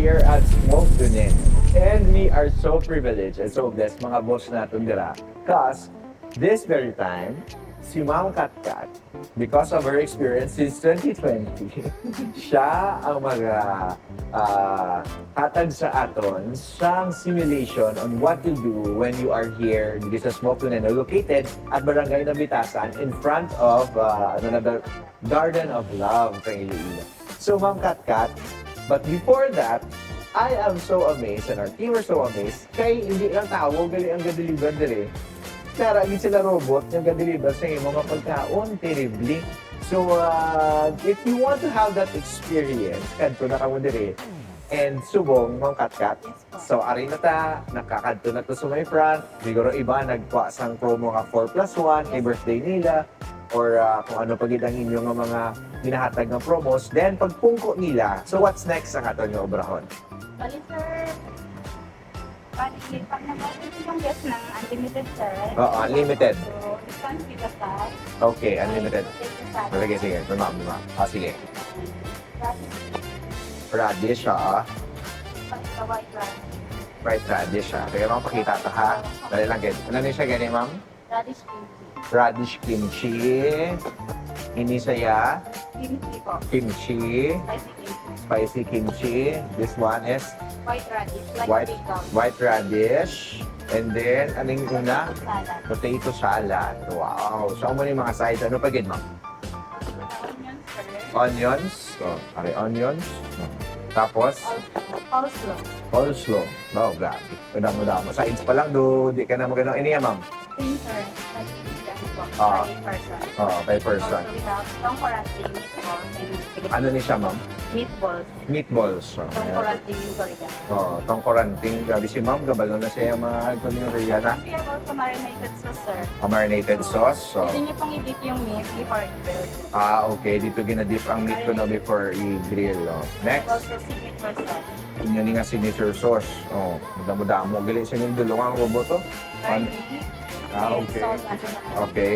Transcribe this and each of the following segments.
here at Smoke Dunin. And we are so privileged and so blessed mga boss natin dira. Because this very time, si Ma'am Katkat, because of her experience since 2020, siya ang hatag sa aton siyang simulation on what to do when you are here dito sa Smoke Dunin, located at Barangay Nabitasan in front of another Garden of Love sa Iloilo. So Ma'am Katkat, but before that, I am so amazed and our team are so amazed kay hindi lang tao, gali ang gadeliver dire. Naragin sila robot yung gadeliver sa imo mga pagkaon, terribly. So, if you want to have that experience, kadto na kamo dire, and subong Ma'am Katkat. So, ari na ta, nakakadto na to sa may front. Siguro iba, nagkuha sang promo ka 4+1, kay birthday nila, or kung ano pagid ang inyong mga ginahatag ng promos. Then, pagpungko nila, so what's next ang ato nyo obrahon? Bali, sir. Bali, pag nag-order yung guest ng unlimited, sir. Oo, unlimited. So, discount with the side. Okay, unlimited. Sige, sige. Tama. Sige. Radish, Sa white rice. Fried radish, Kaya makapakita ito, ha? Dali lang, get. Ano niya siya, ganyan, ma'am? Radish kimchi. Radish kimchi. Ini saya Kimchi po. kimchi. Spicy kimchi. Spicy kimchi. This one is White radish. Like white bacon. white radish. And then, anong una? Salad. Potato salad. Wow. So, ano yung mga sides? Ano pa, gid, ma'am? Onion, sir. Onions. Onions. Tapos, Coleslaw. coleslaw. Oh, grabe. Madamo-damo. Sides pa lang, di ka na magandang iniya, ma'am. Same, sir. Like chicken po. Ah. Per person. Oo, per person. Also, we have tongkoranting meatballs and Ano ni siya, ma'am? meatballs. Meatballs. So, Tongkoranting yung Korean. tongkoranting. Grabe si ma'am, gabalo na siya mga Korean, ha? We have also marinated sauce, sir. Marinated sauce. So, Pwede niyo pong i-dip yung meat before i-grill. okay. Dito ginadip ang meat ko na before i-grill. Next, Also, signature sauce. yun nga signature sauce. Madamo-damo. Gali siya yung dulungan ko ba to? Garlic. Okay. Salt and vinegar. Okay.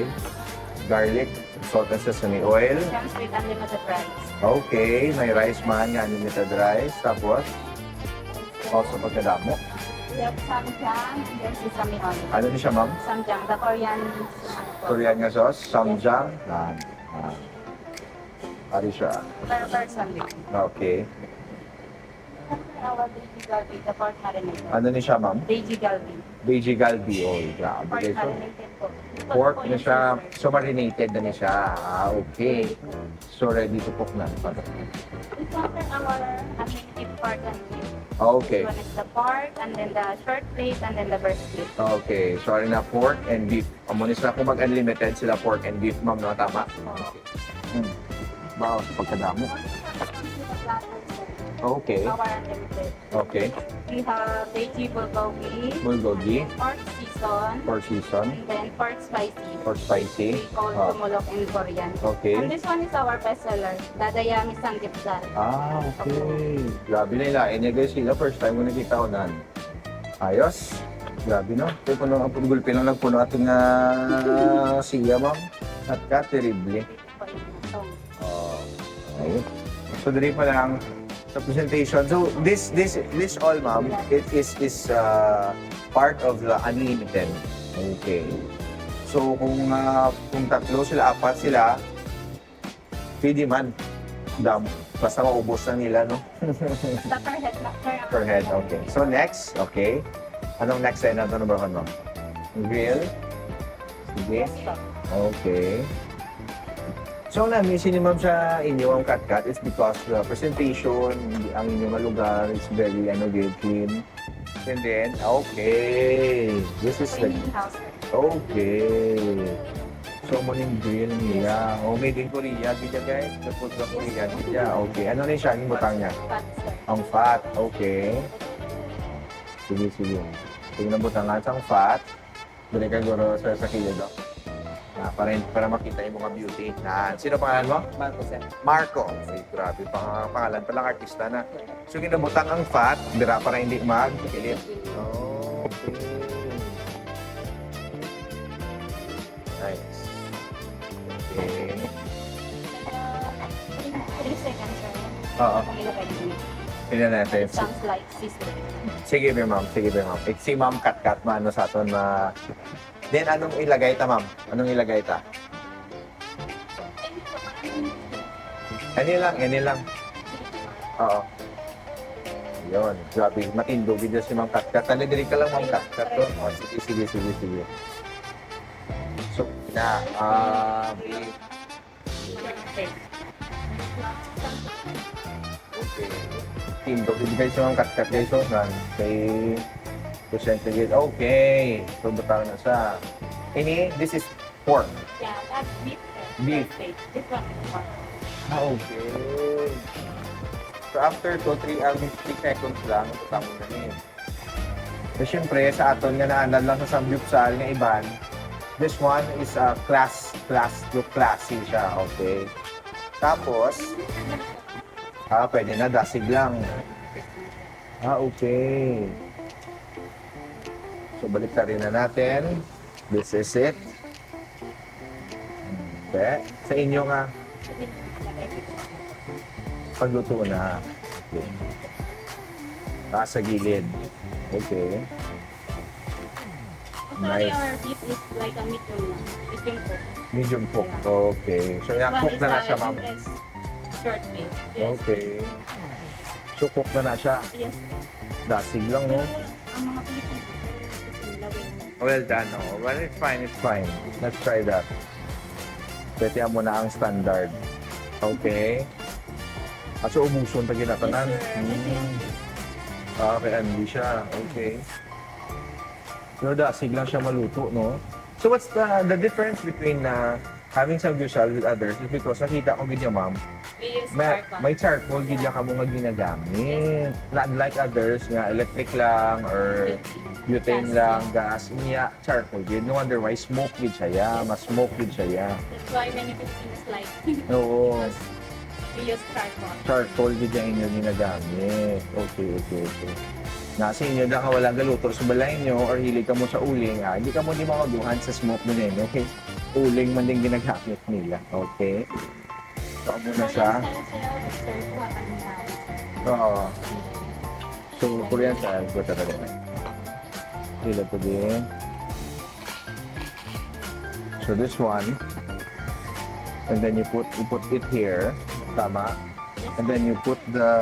Garlic, salt and sesame oil. Comes with unlimited rice. Okay. May rice man, unlimited rice. Tapos, also pagkadamo. We have samjang and then sesame oil. Ano ni siya, ma'am? Samjang, the Korean Korean nga sauce, samjang. Ano siya? per person. Okay. Our Beiji Galbi, the pork marinated. Ano ni siya, ma'am? Beiji Galbi. Beiji galbi. Oh, grabe. Pork Okay, so, marinated po. pork na siya. So, marinated na ni siya. Okay. So, ready to cook na. This one for our unlimited pork and beef. Okay. This one is the pork, and then the short plate, and then the breast plate. Okay. Sorry na, pork and beef. Amunis na kung mag-unlimited sila pork and beef, ma'am, no? Tama? Bawas pagkadamo. Okay. Our unlimited. Okay. We have veggie bulgogi, Bulgogi, pork season, pork season, and then pork spicy. pork spicy. We call Ah, tumulok in Korean. And okay. this one is our bestseller, Dadayami Samgyeopsal. Okay. Grabe na ilain niya guys sila. First time ko nakita ko nan. Ayos. Grabe no. Kaya puno ang pagulpi lang nagpuno ating siya ma'am. At ka, terrible. Okay. So, dali pa lang sa presentation. So, this all, ma'am, it is part of the unlimited. Okay. So, kung tatlo sila, apat sila, pwede man. Basta maubos na nila, no? The per head, not Per head, okay. So, next, okay. Anong next ay natin na ba, no? Grill. Sige. Yes, po. Okay. So, ang na-miss ni ma'am sa inyo ang Katkat is because the presentation, ang inyong lugar is very, very clean. And then, okay. This is the, Training house. okay. So, morning grill nila. Oh, made in Korea, kita guys. The food from Korea, kita. Okay. Ano na siya? Yung butang niya? Fat, sir. Ang fat. Okay. Sige. Tingnan butang nga ang fat. Dali ka guro sa kilid, no? Para makita yung mga beauty. Sino pangalan mo? Marco, sir. Marco. Ay, grabe, pangalan palang artista na. So, kinabutang ang fat, dira para hindi magkilid. Okay. Nice. Okay. 3 seconds, sir. Oo. Kung ilagay niyo. Tingnan natin. It sounds like sister. Sige, be, ma'am. Sige, be, ma'am. Si ma'am kat-kat maano sa aton na... Then, anong ilagay ta, ma'am? Anong ilagay ta? Any lang. Oo. Yun. Grabe, matindo. Video si ma'am kat-kat. Talidiri ka lang, ma'am kat-kat. Oh, sige. So, na, okay. Tindo, ibigay si ma'am kat-kat guys. So, kay percentage. Okay. So, butang na siya. Ini, this is pork. Yeah, that's beef. Beef. This one is pork. Okay. So after 2-3 seconds lang, butang mo na niya. So syempre, sa aton nga naanad lang sa samgyupsal nga iban, this one is a classy siya, okay? Tapos, pwede na, dasig lang. Okay. So, balik rin na natin. This is it. Okay. Sa inyo nga, pagluto na. Okay. Sa gilid. Okay. Sorry, Nice. our beef is like a medium cook. Medium cook. Okay. So, cook na siya, ma'am. Short beef. Yes. Okay. So, cook na siya. Yes. Dasig lang, no? Ang mga Pilipino, lawin. Well done, no? Well, it's fine. Let's try that. Pwede mo na ang standard. Okay. So, ubuson pa ginatanan. Okay, hindi siya. Okay. So, dasig lang siya maluto, no? So, what's the difference between having samgyupsal with others is because nakita ko ganyan, ma'am, We use may charcoal ganyan ka mo nga ginagamit. Unlike others, nga electric lang or butane lang, gas, niya charcoal gid. No wonder why smoke gid siya, mas smoke gid siya. That's why many Filipinos like Oo, because we use charcoal. charcoal gid yung inyo ginagamit. Okay. Nasa inyo na ka walang galuto sa balay nyo or hilig ka mo sa uling, hindi ka mo di makaduhan sa smoke mo din, okay? Uling man din ginagamit nila, okay? So, muna siya. Oo. So, Korean style, ko talaga. Hila to din. So, this one. And then you put it here. Tama. And then you put the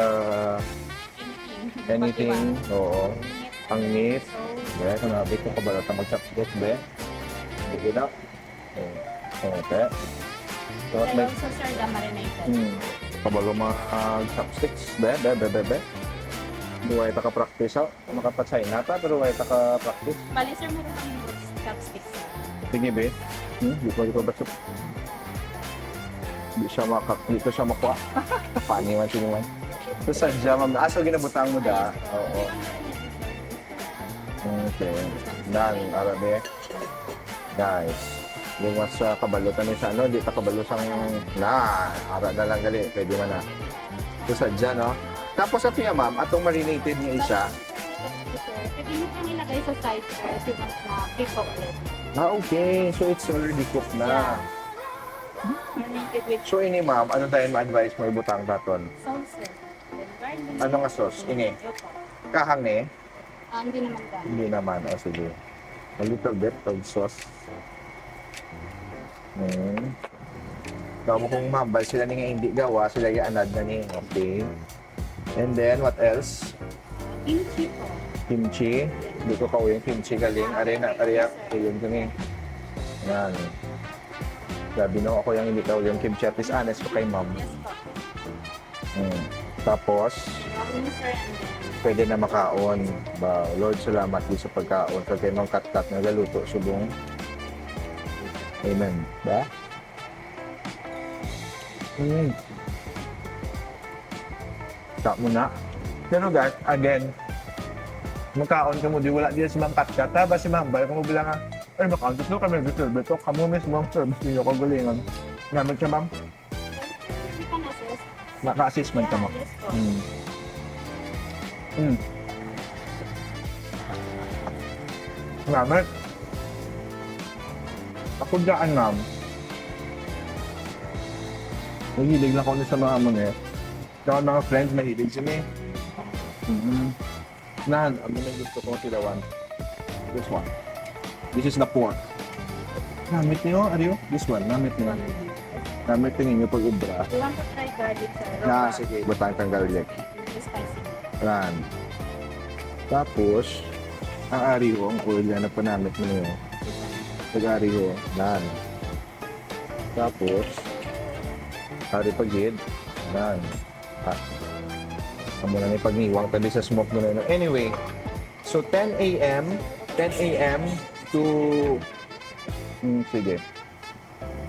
anything. Oo. Ang meat. Be, kanabi ko kabalata mag-chopstick, be. Pick it up. Okay. So, And may also, sir, the marinated. kabalo mga chopsticks. Be. Duway ta ka-practice out. Makapatsay nata, pero duway ta ka-practice. Bali, sir, meron kami chopsticks. Sige, be. Di ko ba siya. Di siya makuha. Pani man sinuman. So, sadya, ma'am. So, ginabutang mo da. Oo. Okay. Done, arabe. Nice. Yung mas kabalutan ni sa ano, di ta kabalo sang ara na lang gali. Pwede man na. So, sadya, no? Tapos sa tiya, ma'am, atong marinated niya isa. Pwede mo kang ilagay sa side, sir, if you want na pre-cook ulit. Okay. So, it's already cooked na. Marinated with So, ini, ma'am, ano tayo ma-advise mo ibutang taton? sauce, sir. Then garlic. Ano nga sauce? Ini? Opo. Kahang ni? Hindi naman garlic. Hindi naman. O, sige. A little bit of sauce. Kamu kung mabal sila ni nga hindi gawa, sila ianad na ni. Okay. And then, what else? Kimchi po. Kimchi. Hindi ko kauwi yung kimchi galing. Arena, yun kami. Yan. Sabi no, ako yung hindi kauwi yung kimchi. At least honest ko kay ma'am. Yes po. Tapos, Sir, and then pwede na makaon. Ba, Lord, salamat din sa pagkaon. Kaya kayo mang kat-kat na galuto, subong. Amen. Ba? Stop mo na. Pero guys, again, magkaon ka mo, di wala din si Ma'am kat-kat. Ba si Ma'am, balik mo bilang ay, makaon to kami, reserve ito. Kamu mismo ang service niyo, kagalingan. Gamit siya, Ma'am. hindi ka na, sis. Naka-assessment ka mo. Yes po. Gamit. Ako dyan, Ma'am. Nahilig lang ako sa mga ano eh. Sa mga friends, mahilig sila eh. Mm-hmm. Nan, ano na gusto ko sila one? This one. This is the pork. Namit niyo, Ario? This one, namit niyo. Namit tingin niyo pag ubra. You want to try garlic, sir? Na, sige. Butang kang garlic. It's spicy. Yan. Tapos, ang Ario, ang oil yan na panamit mo niyo. Pag-Ario, nan. Tapos, Ari pagid. Yan. Amo na ni pagniwang tabi sa smoke mo na. Anyway, so 10 a.m. to sige.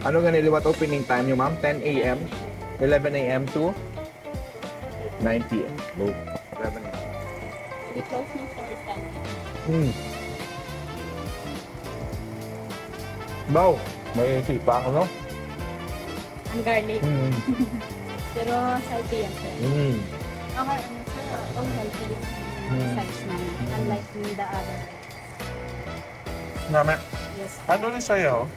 Ano ganili what opening time nyo, ma'am? 10 a.m. 11 a.m. to 9 p.m. No, 11 a.m. We close na for 10. Hmm. Baw, may sipa ako, no? Ang garlic. Hmm. Pero healthy yan, sir. Hmm. Okay, ano, sir? All healthy size na. Unlike the other. Naman. Yes. Ano rin sa'yo?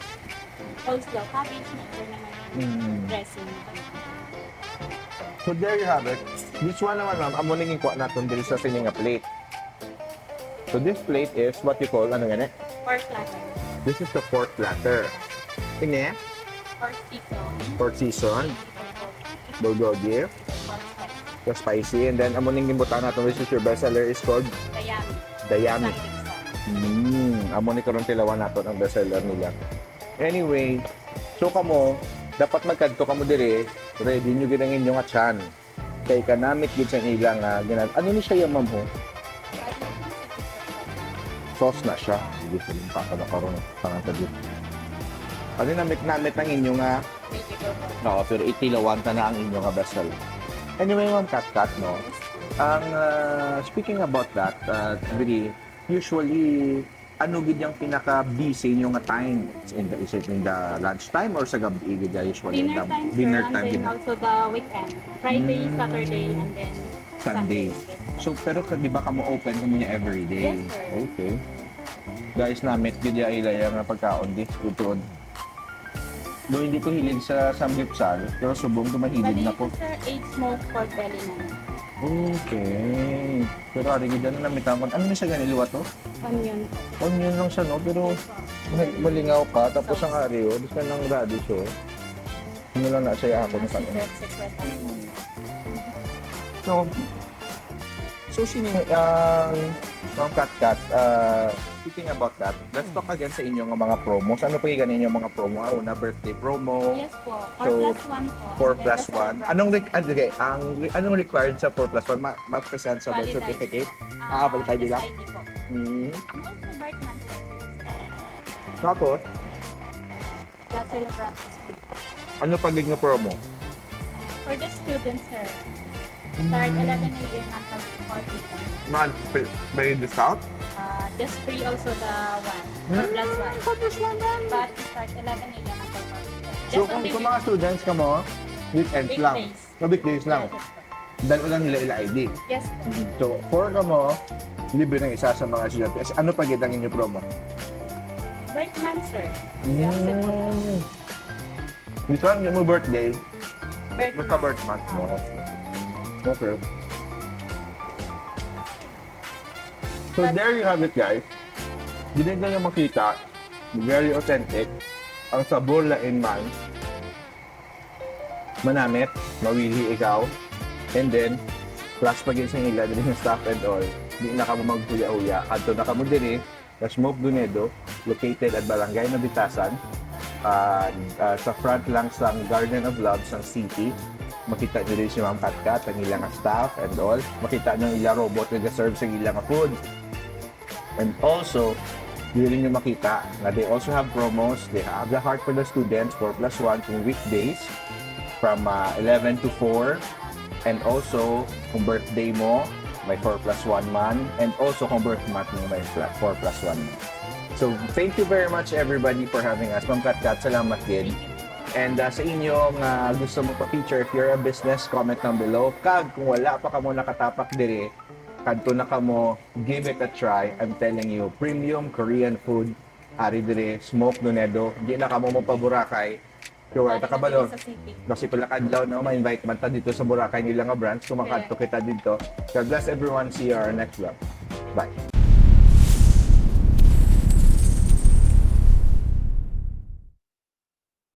Coleslaw, cabbage na. Ito naman Hmm. dressing. So there you have it. This one naman, ma'am, amo ningin kuha natin dito sa sininga plate. So this plate is what you call, ano yan eh? Pork platter. This is the pork platter. Tingnan, Pork season. pork season, bulgogi, Pork fat. the spicy, and then amo ningin buta natin, this is your best seller is called Dayami. Dayami. Garlic sauce. Amo ni karon tilawan nato ang best seller nila. Anyway, so kamo, dapat magkadto kamo dire, ready nyo ginang inyong atyan. Kay kanamit gid sa ilang ano ni siya ma'am ho? Sauce na siya. Hindi ko yung pakala karon parang tabi. Ano namit ang inyong Vegetable. no, pero itilawan ta na ang inyong bestseller. Anyway, ma'am Kat, no? Ang speaking about that, really, usually ano gid yung pinaka-busy nyo nga time? Is it in the lunch time or sa gabi gid usually? Dinner time, sir, Dinner and time then gid. also the weekend. Friday, Saturday, and then Sunday. So, pero di ba kamo open kamo niya every day? Yes, sir. Okay. Guys, namit gid ya ilaya nga pagkaon di tutod. Do hindi ko hilig sa samgipsal, pero subong mahilig Bali, na ko. sir, 8 smoked pork belly na. Okay. Pero ari gid na namitan ko. Ano ni sa ganilo to? Onion. Onion lang siya, no? Pero malingaw pa. Tapos ang ari, oh. Gusto ng radish, oh. Ano lang na siya ako na kanina. Secret. So sino, mga kat-kat, speaking about that, let's talk again sa inyong mga promos. Ano pa yung inyong mga promo? Una, birthday promo, Yes po. So, 4 plus 1 po. 4 plus 1. Anong required sa 4 plus 1? Ma-present sa birth Valid certificate? Balik tayo nila? ID po. Hmm. Also, birth month, sir. Tapos, Bachelor practice. ano pag nga promo? For the students, sir. Start 11 a.m. until 4 p.m. May discount? Just free also the 1. 4 plus 1. But start 11 a.m. until 4 p.m. So, kung mga students ka mo, weekends lang. Weekdays. Weekdays lang. Dahil lang nila ila ID. Yes, sir. So, for ka mo, libre ng isa sa mga estudyante. Ano pag ang inyong promo? Birth month, sir. Mm. This one, yung mo birthday, Birth basta birth month mo. Okay. So, there you have it, guys. Hindi nyo makita, very authentic, ang sabor lain man, manamit, mawili ikaw, and then, plus pag sa ila, din yung staff and all, di na ka mo maghuya-huya. Adto na ka mo din na Smoke Dunedo, located at Barangay Nabitasan, sa front lang sa Garden of Love sa city. Makita nyo rin si Ma'am Katkat, ang ilang staff and all. Makita nyo ang ilang robot na serve sa ilang food. And also, hindi rin nyo makita na they also have promos. They have the Heart for the Students, 4 plus 1 kung weekdays from 11 to 4. And also, kung birthday mo, may 4 plus 1 man. And also, kung birth month mo, may 4 plus 1 man. So, thank you very much everybody for having us. Ma'am Katkat, salamat din. And sa inyong gusto mo pa-feature, if you're a business, comment down below. Kag, kung wala pa ka mo nakatapak dire, kadto na ka mo, give it a try. I'm telling you, premium Korean food, ari dire, Smoke Dunedo. Di na ka mo mapaburakay. Sure, Lagi takabalo. na dito sa city. Kasi pala kadlaw no, ma-invite man ta dito sa Boracay nila nga branch kung makadto kita dito. God bless everyone. See you our next vlog. Bye.